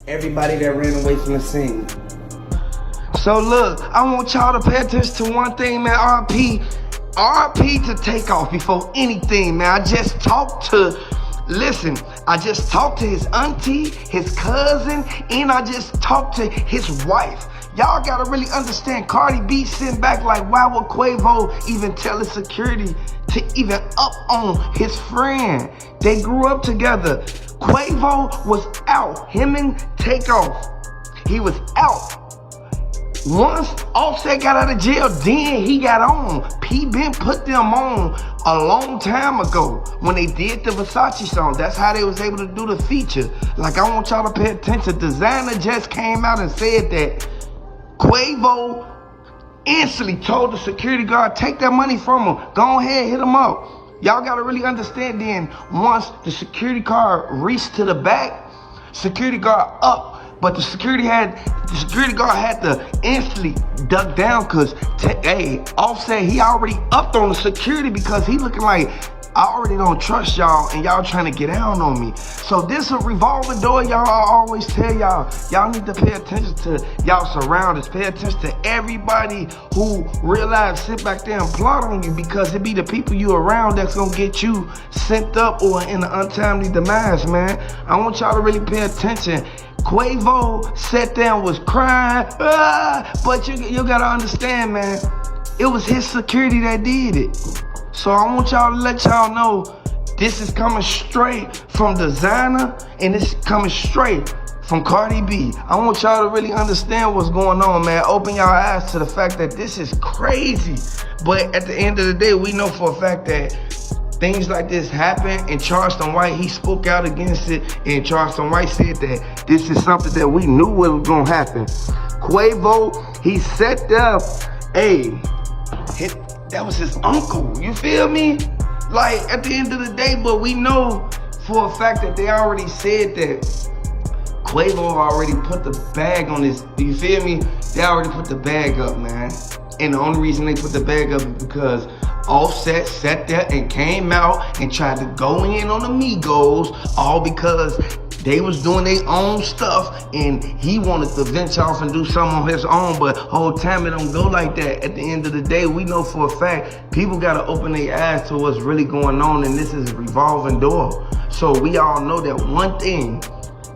everybody that ran away from the scene. So look, I want y'all to pay attention to one thing, man. RP to Takeoff before anything, man. I just talked to his auntie, his cousin, and I just talked to his wife. Y'all gotta really understand, Cardi B sitting back like, why would Quavo even tell his security to even up on his friend? They grew up together. Quavo was out, him and Takeoff. He was out. Once Offset got out of jail, then he got on. P-Ben put them on a long time ago when they did the Versace song. That's how they was able to do the feature. Like, I want y'all to pay attention. Designer just came out and said that Quavo instantly told the security guard, take that money from him. Go ahead, hit him up. Y'all gotta really understand then, once the security guard reached to the back, security guard up. But the security guard had to instantly duck down because, Offset, he already upped on the security because he looking like, I already don't trust y'all and y'all trying to get down on me. So this a revolving door, y'all. I always tell y'all, y'all need to pay attention to y'all surroundings. Pay attention to everybody who realize sit back there and plot on you, because it be the people you around that's gonna get you sent up or in an untimely demise, man. I want y'all to really pay attention. Quavo sat there and was crying, but you gotta understand, man, it was his security that did it. So I want y'all to let y'all know this is coming straight from Designer and it's coming straight from Cardi B. I want y'all to really understand what's going on, man. Open y'all eyes to the fact that this is crazy. But at the end of the day, we know for a fact that things like this happen, and Charleston White, he spoke out against it, and Charleston White said that this is something that we knew was gonna happen. Quavo, he set up, that was his uncle, you feel me? Like, at the end of the day, but we know for a fact that they already said that Quavo already put the bag on his, you feel me? They already put the bag up, man. And the only reason they put the bag up is because Offset sat there and came out and tried to go in on the Migos, all because they was doing their own stuff and he wanted to venture off and do something on his own, but whole time it don't go like that. At the end of the day, we know for a fact, people gotta open their eyes to what's really going on, and this is a revolving door. So we all know that one thing,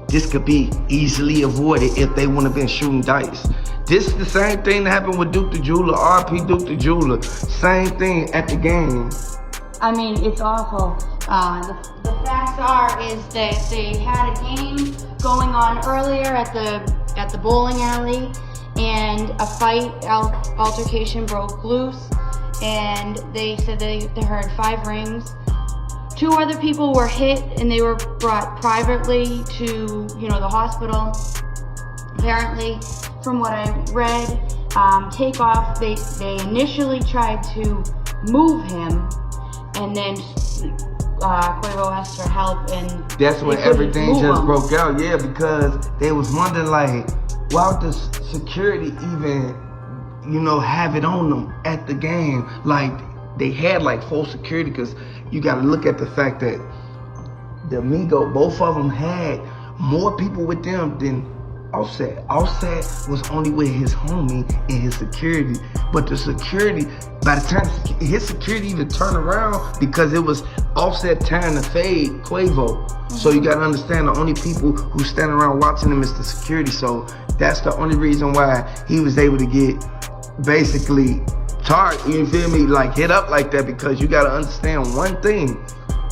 this could be easily avoided if they wouldn't have been shooting dice. This is the same thing that happened with Duke the Jeweler, RP Duke the Jeweler. Same thing at the game. I mean, it's awful. The facts is that they had a game going on earlier at the bowling alley, and a altercation broke loose, and they said they heard 5 rings. 2 other people were hit, and they were brought privately to, the hospital. Apparently, from what I read, Takeoff, they initially tried to move him, and then Quavo asked for help, and that's when everything just broke out. Yeah, because they was wondering, like, why would the security even, have it on them at the game? Like, they had like full security, because you got to look at the fact that the Migos, both of them had more people with them than Offset. Offset was only with his homie and his security, but the security, by the time his security even turned around, because it was Offset trying to fade Quavo. So you gotta understand, the only people who stand around watching him is the security. So that's the only reason why he was able to get basically charged, you feel me, like hit up like that, because you gotta understand one thing.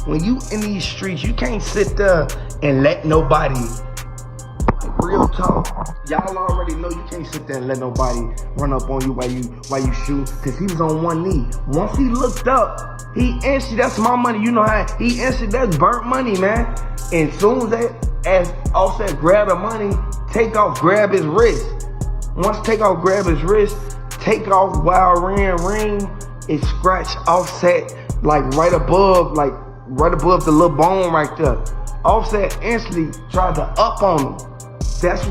When you in these streets, you can't sit there and let nobody, real talk, y'all already know you can't sit there and let nobody run up on you while you shoot, because he was on one knee. Once he looked up, he instantly, that's my money, you know how he instantly, that's burnt money, man. And soon as Offset grabbed the money, Takeoff grabbed his wrist. Once Takeoff grabbed his wrist, Takeoff while ring, it scratched Offset like right above the little bone right there. Offset instantly tried to up on him. That's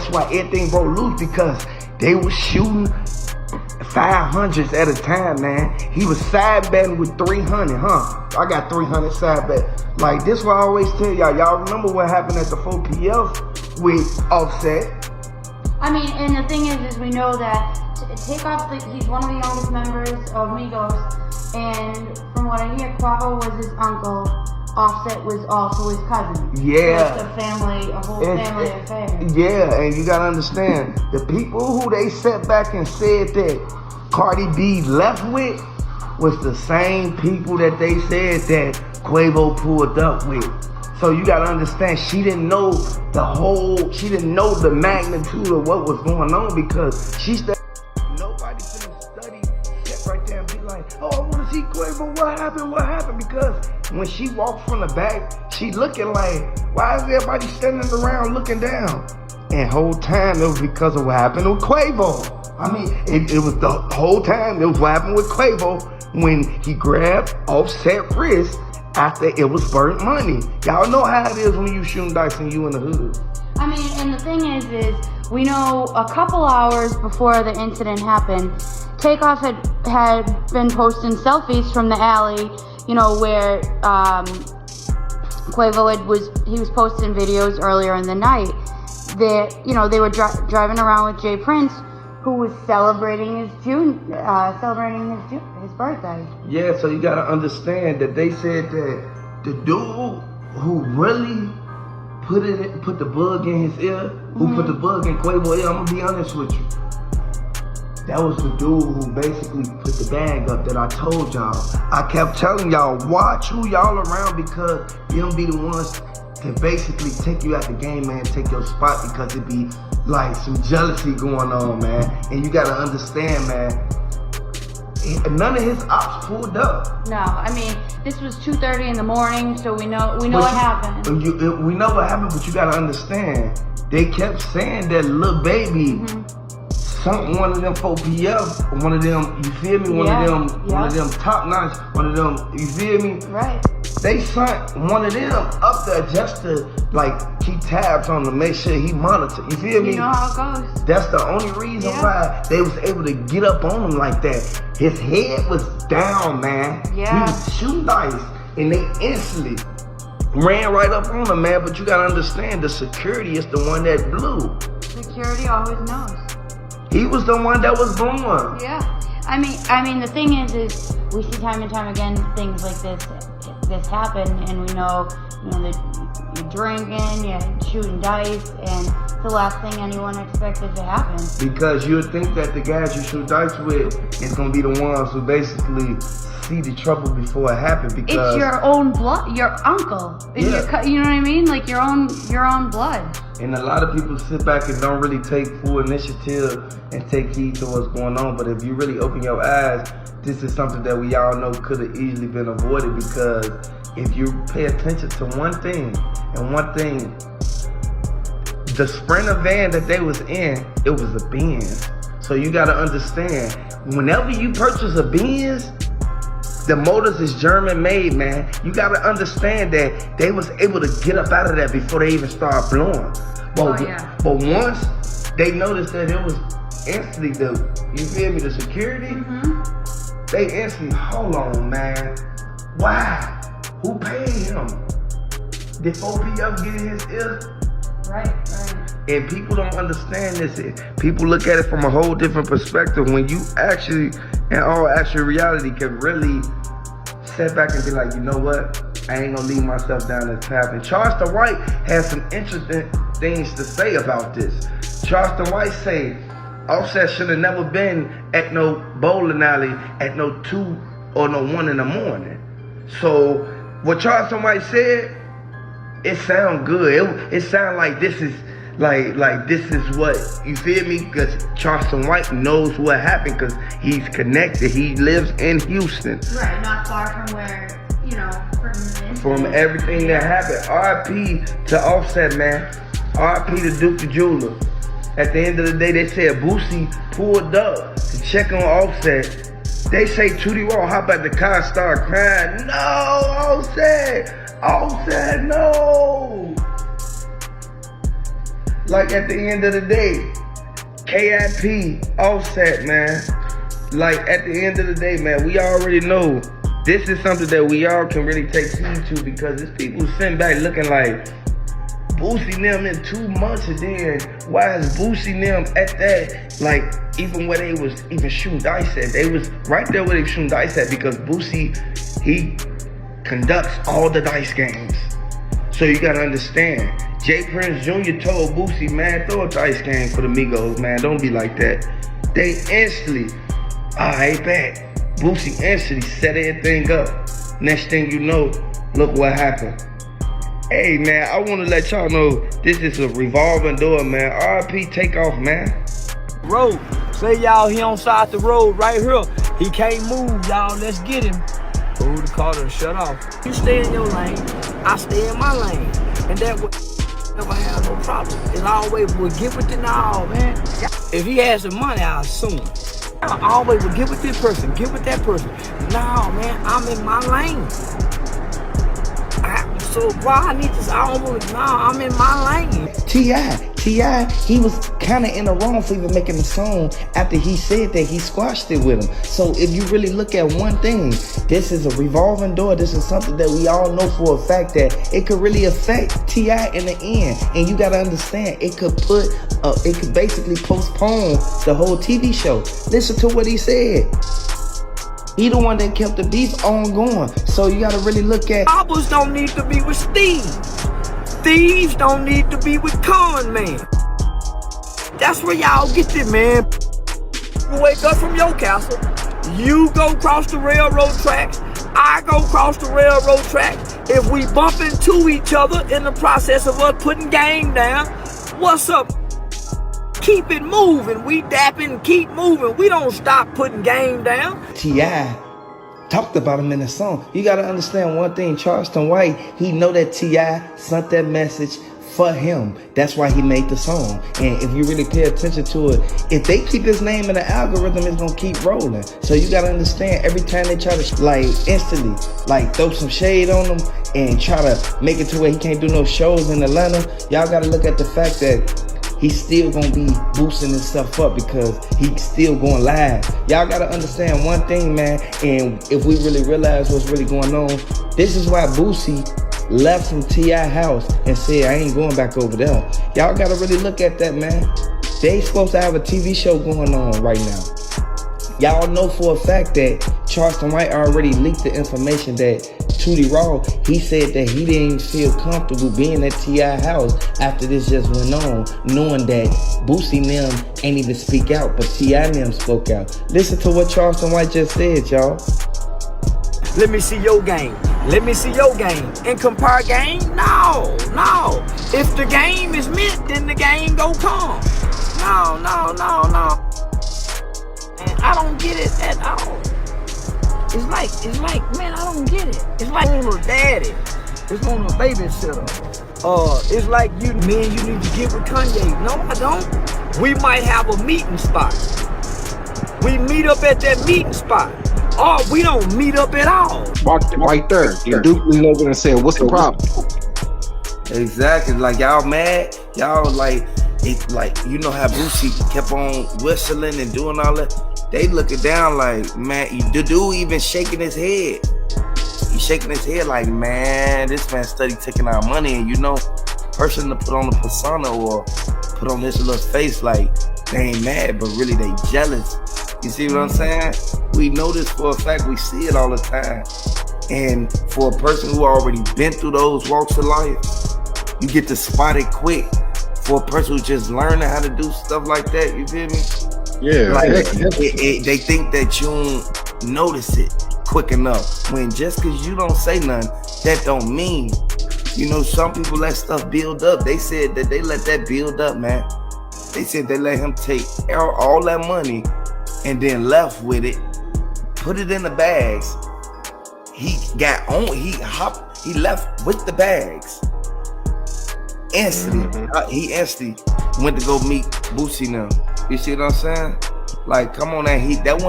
why everything broke loose, because they was shooting 500s at a time, man. He was side betting with 300, I got 300 side bet. Like, this what I always tell y'all. Y'all remember what happened at the 4PF with Offset. I mean, and the thing is we know that Takeoff, he's one of the youngest members of Migos, and from what I hear, Quavo was his uncle, Offset was also his cousin. Yeah. So it's a whole family affair. Yeah, and you gotta understand, the people who they sat back and said that Cardi B left with was the same people that they said that Quavo pulled up with. So you gotta understand, she didn't know the magnitude of what was going on because nobody couldn't study that right there and be like, oh, I wanna see Quavo, what happened? Because when she walked from the back, she looking like, why is everybody standing around looking down? And whole time it was because of what happened with Quavo. I mean, it was the whole time it was what happened with Quavo when he grabbed Offset wrist after it was burnt money. Y'all know how it is when you shooting dice and you in the hood. I mean, and the thing is we know a couple hours before the incident happened, Takeoff had been posting selfies from the alley, you know, where Quavo was posting videos earlier in the night. That, you know, they were driving around with Jay Prince, who was celebrating his birthday. Yeah, so you gotta understand that they said that the dude who really put the bug in his ear, who put the bug in Quavo's ear, I'm gonna be honest with you. That was the dude who basically put the bag up that I told y'all. I kept telling y'all, watch who y'all around because them be the ones to basically take you out the game, man, take your spot because it be like some jealousy going on, man. And you gotta understand, man, none of his ops pulled up. No, I mean, this was 2:30 in the morning, so we know what happened. We know what happened, but you gotta understand, they kept saying that Lil Baby, one of them 4PF, one of them, you feel me? One of them top notch, one of them, you feel me? Right. They sent one of them up there just to like keep tabs on him, make sure he monitored. You feel me? You know how it goes. That's the only reason why they was able to get up on him like that. His head was down, man. Yeah. He was shooting dice, and they instantly ran right up on him, man. But you gotta understand, the security is the one that blew. Security always knows. He was the one that was blowing. Yeah. I mean, the thing is we see time and time again things like this happen, and we know, that you're drinking, you're shooting dice, and it's the last thing anyone expected to happen. Because you would think that the guys you shoot dice with is gonna be the ones who basically see the trouble before it happened. Because it's your own blood, your uncle. You know what I mean? Like your own blood. And a lot of people sit back and don't really take full initiative and take heed to what's going on. But if you really open your eyes, this is something that we all know could have easily been avoided, because if you pay attention to one thing, the Sprinter van that they was in, it was a Benz. So you gotta understand, whenever you purchase a Benz, the motors is German made, man. You gotta understand that they was able to get up out of that before they even start blowing. But once they noticed that it was instantly the security, they instantly, hold on, man. Why? Who paid him? Did 4PF get in his ear? Right. And people don't understand this. People look at it from a whole different perspective when you actually, in all actual reality, can really sit back and be like, you know what? I ain't gonna leave myself down this path. And Charleston White has some interesting things to say about this. Charleston White say, Offset should have never been at no bowling alley at no 2 or no 1 in the morning. So what Charleston White said, it sound good. It sound like this is like this is what, you feel me? Because Charleston White knows what happened because he's connected. He lives in Houston. Right, not far from where, from everything that happened. R.I.P. to Offset, man. R.I.P. to Duke the Jeweler. At the end of the day, they said Boosie pulled up to check on Offset. They say Tootie Raw hop at the car, start crying. No, Offset, no. Like at the end of the day, KIP, Offset, man. Like at the end of the day, man, we already know this is something that we all can really take heed to, because there's people sitting back looking like, Boosie them in 2 months, and then why is Boosie them at that, like, even where they was even shooting dice at, they was right there where they was shooting dice at, because Boosie, he conducts all the dice games. So you gotta understand, Jay Prince Jr. told Boosie, man, throw a dice game for the Migos, man, don't be like that. They instantly, alright, bet. Boosie instantly set everything up. Next thing you know, look what happened. Hey man, I wanna let y'all know this is a revolving door, man. RIP Takeoff, man. Road. Say y'all he on side the road right here. He can't move, y'all. Let's get him. Oh, the car done shut off. You stay in your lane, I stay in my lane. And that would never have no problem. It's always we'll get with it now, man. If he has some money, I'll assume. I always will get with this person, get with that person. No, man, I'm in my lane. So why I need this? I don't want to. No, I'm in my lane. T.I., he was kind of in the wrong for even making the song after he said that he squashed it with him. So if you really look at one thing, this is a revolving door. This is something that we all know for a fact that it could really affect T.I. in the end. And you got to understand, it could basically postpone the whole TV show. Listen to what he said. He the one that kept the beef ongoing. So you gotta really look at... Robbers don't need to be with Steve. Thieves don't need to be with Con Man. That's where y'all get it, man. You wake up from your castle. You go cross the railroad tracks. I go cross the railroad tracks. If we bump into each other in the process of us putting game down, what's up? Keep it moving. We dapping, keep moving. We don't stop putting game down. T.I. talked about him in the song. You got to understand one thing. Charleston White, he know that T.I. sent that message for him. That's why he made the song. And if you really pay attention to it, if they keep his name in the algorithm, it's going to keep rolling. So you got to understand, every time they try to, like, instantly, like, throw some shade on him and try to make it to where he can't do no shows in Atlanta, y'all got to look at the fact that he's still gonna be boosting himself up because he's still going live. Y'all gotta understand one thing, man, and if we really realize what's really going on, this is why Boosie left from T.I. house and said, I ain't going back over there. Y'all gotta really look at that, man. They supposed to have a TV show going on right now. Y'all know for a fact that Charleston White already leaked the information that Tootie Raw, he said that he didn't feel comfortable being at T.I. house after this just went on, knowing that Boosie and them ain't even speak out, but T.I. and them spoke out. Listen to what Charleston White just said, y'all. Let me see your game. Let me see your game. And compare game? No. If the game is meant, then the game go come. No. And I don't get it at all. It's like, man, I don't get it. It's like on a daddy. It's on a babysitter. It's like me and you need to get with Kanye. No, I don't. We might have a meeting spot. We meet up at that meeting spot. Or we don't meet up at all. Right there. And Duke leaned over and said, what's the problem? Exactly. Like, y'all mad? Y'all like, it's like, you know how Boosie kept on whistling and doing all that? They looking down like, man, the dude even shaking his head. He's shaking his head like, man, this man study taking our money. And you know, person to put on a persona or put on this little face like they ain't mad, but really they jealous. You see what I'm saying? We know this for a fact. We see it all the time. And for a person who already been through those walks of life, you get to spot it quick. For a person who just learning how to do stuff like that, you feel me? Yeah, like they think that you don't notice it quick enough. When just because you don't say nothing, that don't mean. You know, some people let stuff build up. They said that they let that build up, man. They said they let him take all that money and then left with it, put it in the bags. He got on. He left with the bags. Instantly, he instantly went to go meet Boosie now. You see what I'm saying? Like, come on, and and I'm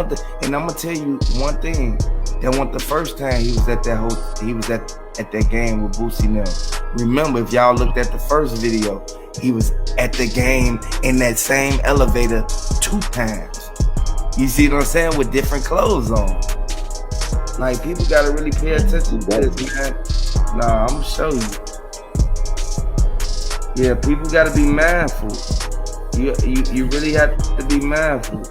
gonna tell you one thing. That wasn't the first time he was at that game with Boosie now. Remember, if y'all looked at the first video, he was at the game in that same elevator 2 times. You see what I'm saying? With different clothes on. Like, people gotta really pay attention to this, man. Nah, I'm gonna show you. Yeah, people got to be mindful. You really have to be mindful.